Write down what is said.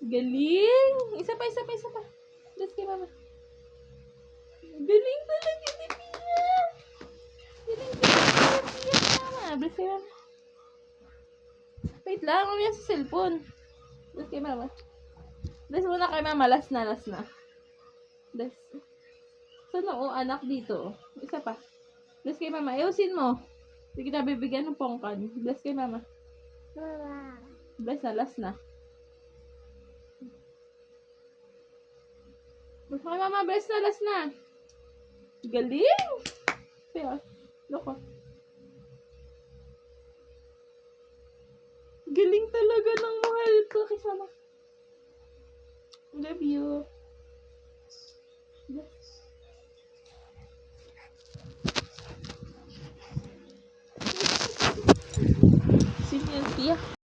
Galing! Isa pa. Bless kay mama. Galing talaga ni Pia! Galing mama. Bless kay mama. Wait lang, mamaya sa cellphone. Bless kay mama. Bless muna kay mama. Last na. Bless. Saan o anak dito? Isa pa. Bless kay mama. Ayusin mo. Hindi kita bibigyan ng pongkan. Bless kay mama. Bless na, last na. Bless kay mama. Bless na, last na. Galing! Kaya, loko. Galing talaga ng mahal ko. Kisama. Love you. Sino yun, Pia?